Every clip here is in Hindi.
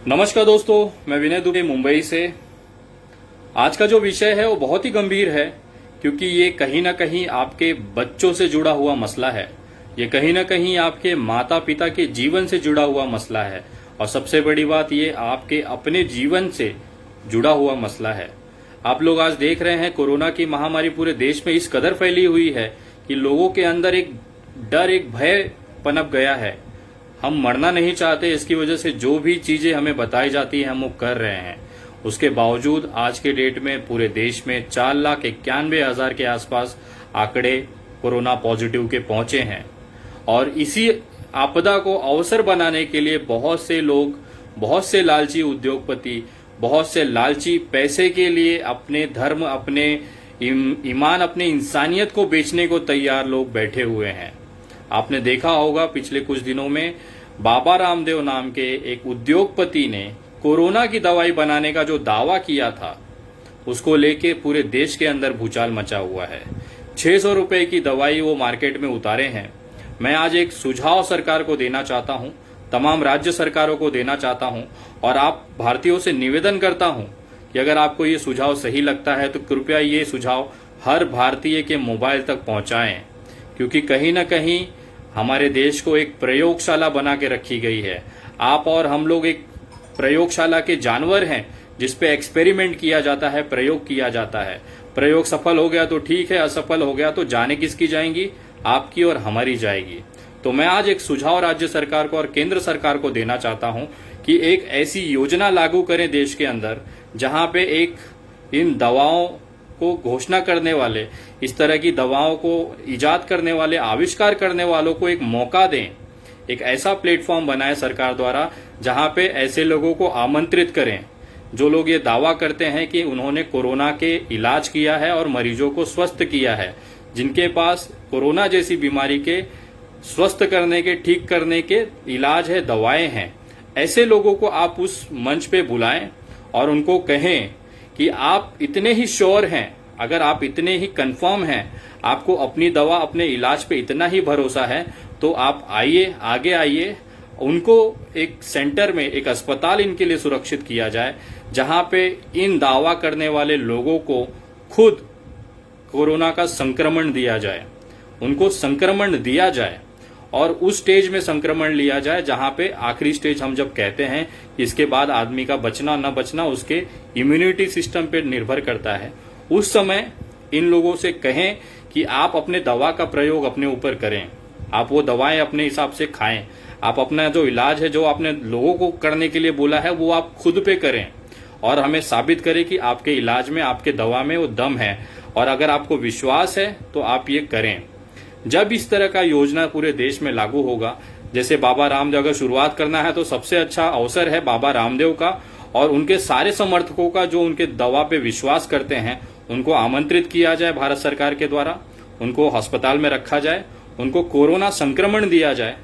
नमस्कार दोस्तों, मैं विनय दुबे मुंबई से। आज का जो विषय है वो बहुत ही गंभीर है, क्योंकि ये कहीं ना कहीं आपके बच्चों से जुड़ा हुआ मसला है। ये कहीं ना कहीं आपके माता पिता के जीवन से जुड़ा हुआ मसला है, और सबसे बड़ी बात ये आपके अपने जीवन से जुड़ा हुआ मसला है। आप लोग आज देख रहे हैं कोरोना की महामारी पूरे देश में इस कदर फैली हुई है कि लोगों के अंदर एक डर, एक भय पनप गया है। हम मरना नहीं चाहते, इसकी वजह से जो भी चीजें हमें बताई जाती है हम वो कर रहे हैं। उसके बावजूद आज के डेट में पूरे देश में 4,91,000 के आसपास आंकड़े कोरोना पॉजिटिव के पहुंचे हैं। और इसी आपदा को अवसर बनाने के लिए बहुत से लोग, बहुत से लालची उद्योगपति, बहुत से लालची पैसे के लिए अपने धर्म, अपने ईमान, अपने इंसानियत को बेचने को तैयार लोग बैठे हुए हैं। आपने देखा होगा पिछले कुछ दिनों में बाबा रामदेव नाम के एक उद्योगपति ने कोरोना की दवाई बनाने का जो दावा किया था, उसको लेके पूरे देश के अंदर भूचाल मचा हुआ है। 600 रुपए की दवाई वो मार्केट में उतारे हैं। मैं आज एक सुझाव सरकार को देना चाहता हूं, तमाम राज्य सरकारों को देना चाहता हूं, और आप भारतीयों से निवेदन करता हूं कि अगर आपको ये सुझाव सही लगता है तो कृपया ये सुझाव हर भारतीय के मोबाइल तक पहुंचाएं, क्योंकि कहीं ना कहीं हमारे देश को एक प्रयोगशाला बना के रखी गई है। आप और हम लोग एक प्रयोगशाला के जानवर हैं, जिसपे एक्सपेरिमेंट किया जाता है, प्रयोग किया जाता है। प्रयोग सफल हो गया तो ठीक है, असफल हो गया तो जाने किसकी जाएंगी? आपकी और हमारी जाएगी। तो मैं आज एक सुझाव राज्य सरकार को और केंद्र सरकार को देना चाहता हूं कि एक ऐसी योजना लागू करें देश के अंदर, जहां पे एक इन दवाओं को घोषणा करने वाले, इस तरह की दवाओं को इजाद करने वाले, आविष्कार करने वालों को एक मौका दें। एक ऐसा प्लेटफॉर्म बनाए सरकार द्वारा जहां पे ऐसे लोगों को आमंत्रित करें जो लोग ये दावा करते हैं कि उन्होंने कोरोना के इलाज किया है और मरीजों को स्वस्थ किया है, जिनके पास कोरोना जैसी बीमारी के स्वस्थ करने के, ठीक करने के इलाज है, दवाएं हैं। ऐसे लोगों को आप उस मंच पे बुलाएं और उनको कहें कि आप इतने ही श्योर हैं, अगर आप इतने ही कंफर्म हैं, आपको अपनी दवा, अपने इलाज पे इतना ही भरोसा है, तो आप आइए, आगे आइए। उनको एक सेंटर में, एक अस्पताल इनके लिए सुरक्षित किया जाए, जहां पे इन दावा करने वाले लोगों को खुद कोरोना का संक्रमण दिया जाए, उनको संक्रमण दिया जाए, और उस स्टेज में संक्रमण लिया जाए जहां पे आखिरी स्टेज हम जब कहते हैं, इसके बाद आदमी का बचना न बचना उसके इम्यूनिटी सिस्टम पे निर्भर करता है। उस समय इन लोगों से कहें कि आप अपने दवा का प्रयोग अपने ऊपर करें, आप वो दवाएं अपने हिसाब से खाएं, आप अपना जो इलाज है, जो आपने लोगों को करने के लिए बोला है, वो आप खुद पे करें, और हमें साबित करें कि आपके इलाज में, आपके दवा में वो दम है। और अगर आपको विश्वास है तो आप ये करें। जब इस तरह का योजना पूरे देश में लागू होगा, जैसे बाबा रामदेव, अगर शुरुआत करना है तो सबसे अच्छा अवसर है बाबा रामदेव का, और उनके सारे समर्थकों का जो उनके दवा पे विश्वास करते हैं, उनको आमंत्रित किया जाए भारत सरकार के द्वारा, उनको अस्पताल में रखा जाए, उनको कोरोना संक्रमण दिया जाए,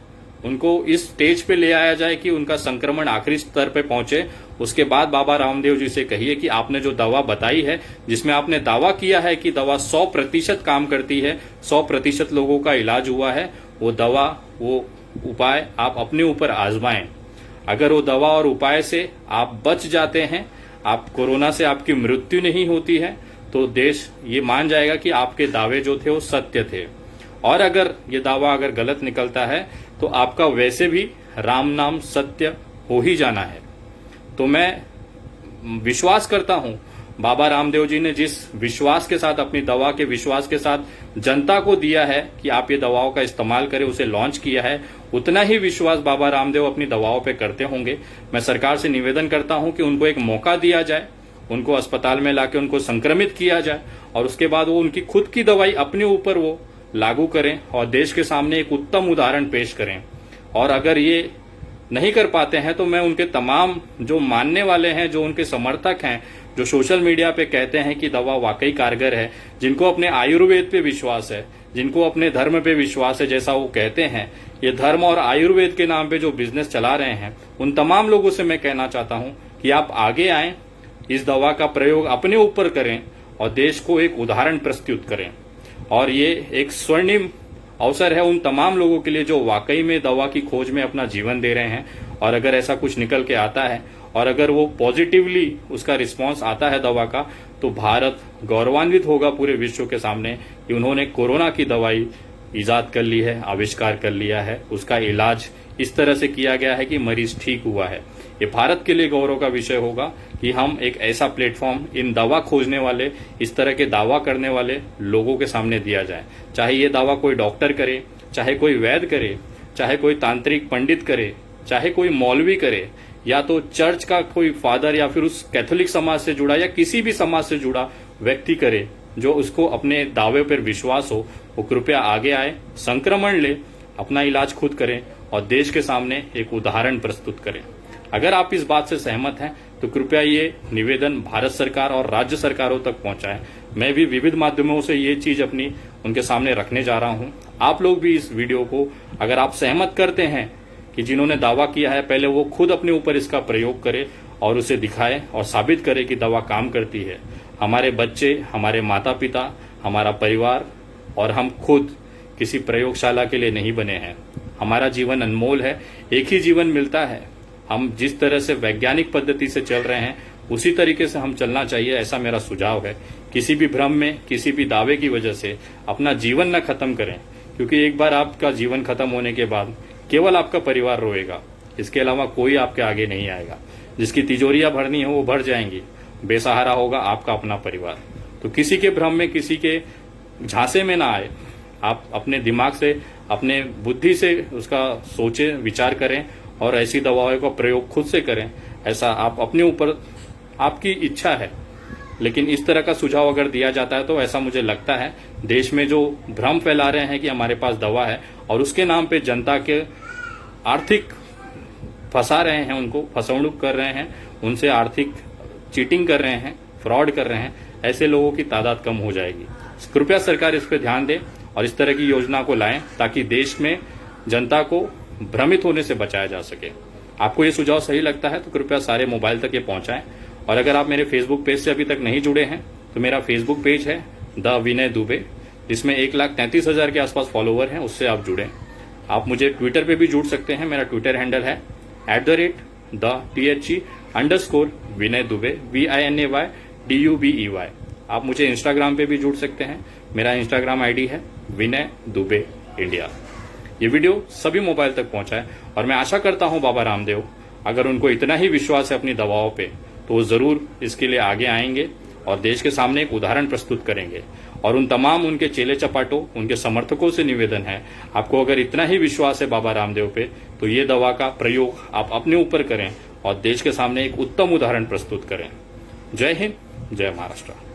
उनको इस स्टेज पे ले आया जाए कि उनका संक्रमण आखिरी स्तर पे पहुंचे। उसके बाद बाबा रामदेव जी से कहिए कि आपने जो दवा बताई है, जिसमें आपने दावा किया है कि दवा 100% काम करती है, 100% लोगों का इलाज हुआ है, वो दवा, वो उपाय आप अपने ऊपर आजमाएं। अगर वो दवा और उपाय से आप बच जाते हैं, आप कोरोना से आपकी मृत्यु नहीं होती है, तो देश ये मान जाएगा कि आपके दावे जो थे वो सत्य थे। और अगर ये दावा अगर गलत निकलता है तो आपका वैसे भी राम नाम सत्य हो ही जाना है। तो मैं विश्वास करता हूं, बाबा रामदेव जी ने जिस विश्वास के साथ, अपनी दवा के विश्वास के साथ जनता को दिया है कि आप ये दवाओं का इस्तेमाल करें, उसे लॉन्च किया है, उतना ही विश्वास बाबा रामदेव अपनी दवाओं पे करते होंगे। मैं सरकार से निवेदन करता हूं कि उनको एक मौका दिया जाए, उनको अस्पताल में लाके उनको संक्रमित किया जाए, और उसके बाद वो उनकी खुद की दवाई अपने ऊपर वो लागू करें और देश के सामने एक उत्तम उदाहरण पेश करें। और अगर ये नहीं कर पाते हैं तो मैं उनके तमाम जो मानने वाले हैं, जो उनके समर्थक हैं, जो सोशल मीडिया पे कहते हैं कि दवा वाकई कारगर है, जिनको अपने आयुर्वेद पे विश्वास है, जिनको अपने धर्म पे विश्वास है, जैसा वो कहते हैं, ये धर्म और आयुर्वेद के नाम पे जो बिजनेस चला रहे हैं, उन तमाम लोगों से मैं कहना चाहता हूं कि आप आगे आएं, इस दवा का प्रयोग अपने ऊपर करें और देश को एक उदाहरण प्रस्तुत करें। और ये एक स्वर्णिम अवसर है उन तमाम लोगों के लिए जो वाकई में दवा की खोज में अपना जीवन दे रहे हैं। और अगर ऐसा कुछ निकल के आता है और अगर वो पॉजिटिवली उसका रिस्पांस आता है दवा का, तो भारत गौरवान्वित होगा पूरे विश्व के सामने कि उन्होंने कोरोना की दवाई इजाद कर ली है, आविष्कार कर लिया है, उसका इलाज इस तरह से किया गया है कि मरीज ठीक हुआ है। ये भारत के लिए गौरव का विषय होगा कि हम एक ऐसा प्लेटफॉर्म इन दवा खोजने वाले, इस तरह के दावा करने वाले लोगों के सामने दिया जाए। चाहे ये दावा कोई डॉक्टर करे, चाहे कोई वैद्य करे, चाहे कोई तांत्रिक पंडित करे, चाहे कोई मौलवी करे, या तो चर्च का कोई फादर या फिर उस कैथोलिक समाज से जुड़ा या किसी भी समाज से जुड़ा व्यक्ति करे, जो उसको अपने दावे पर विश्वास हो, वो कृपया आगे आए, संक्रमण ले, अपना इलाज खुद करें और देश के सामने एक उदाहरण प्रस्तुत करें। अगर आप इस बात से सहमत हैं तो कृपया ये निवेदन भारत सरकार और राज्य सरकारों तक पहुंचाएं। मैं भी विविध माध्यमों से ये चीज अपनी उनके सामने रखने जा रहा हूं। आप लोग भी इस वीडियो को, अगर आप सहमत करते हैं कि जिन्होंने दावा किया है, पहले वो खुद अपने ऊपर इसका प्रयोग करे और उसे दिखाए और साबित करे कि दवा काम करती है। हमारे बच्चे, हमारे माता पिता, हमारा परिवार और हम खुद किसी प्रयोगशाला के लिए नहीं बने हैं। हमारा जीवन अनमोल है, एक ही जीवन मिलता है। हम जिस तरह से वैज्ञानिक पद्धति से चल रहे हैं उसी तरीके से हम चलना चाहिए, ऐसा मेरा सुझाव है। किसी भी भ्रम में, किसी भी दावे की वजह से अपना जीवन न खत्म करें, क्योंकि एक बार आपका जीवन खत्म होने के बाद केवल आपका परिवार रोएगा, इसके अलावा कोई आपके आगे नहीं आएगा। जिसकी तिजोरियां भरनी हो वो भर जाएंगी, बेसहारा होगा आपका अपना परिवार। तो किसी के भ्रम में, किसी के झांसे में ना आए। आप अपने दिमाग से, अपने बुद्धि से उसका सोचें, विचार करें और ऐसी दवाओं का प्रयोग खुद से करें। ऐसा आप अपने ऊपर, आपकी इच्छा है, लेकिन इस तरह का सुझाव अगर दिया जाता है तो ऐसा मुझे लगता है देश में जो भ्रम फैला रहे हैं कि हमारे पास दवा है और उसके नाम पे जनता के आर्थिक फंसा रहे हैं, उनको फसवणुक कर रहे हैं, उनसे आर्थिक चीटिंग कर रहे हैं, फ्रॉड कर रहे हैं, ऐसे लोगों की तादाद कम हो जाएगी। कृपया सरकार इस पर ध्यान दे और इस तरह की योजना को लाएं ताकि देश में जनता को भ्रमित होने से बचाया जा सके। आपको ये सुझाव सही लगता है तो कृपया सारे मोबाइल तक ये पहुंचाएं। और अगर आप मेरे फेसबुक पेज से अभी तक नहीं जुड़े हैं तो मेरा फेसबुक पेज है द विनय दुबे, जिसमें 1,33,000 के आसपास फॉलोवर हैं, उससे आप जुड़ें। आप मुझे ट्विटर पे भी जुड़ सकते हैं। मेरा ट्विटर हैंडल है @THE_विनय दुबे, VINAYDUBEY। आप मुझे इंस्टाग्राम पे भी जुड़ सकते हैं। मेरा इंस्टाग्राम आईडी है विनय दुबे इंडिया। ये वीडियो सभी मोबाइल तक पहुंचाए और मैं आशा करता हूं बाबा रामदेव, अगर उनको इतना ही विश्वास है अपनी दवाओं पे, तो वो जरूर इसके लिए आगे आएंगे और देश के सामने एक उदाहरण प्रस्तुत करेंगे। और उन तमाम उनके चेले चपाटों, उनके समर्थकों से निवेदन है, आपको अगर इतना ही विश्वास है बाबा रामदेव पे, तो ये दवा का प्रयोग आप अपने ऊपर करें और देश के सामने एक उत्तम उदाहरण प्रस्तुत करें। जय हिंद, जय महाराष्ट्र।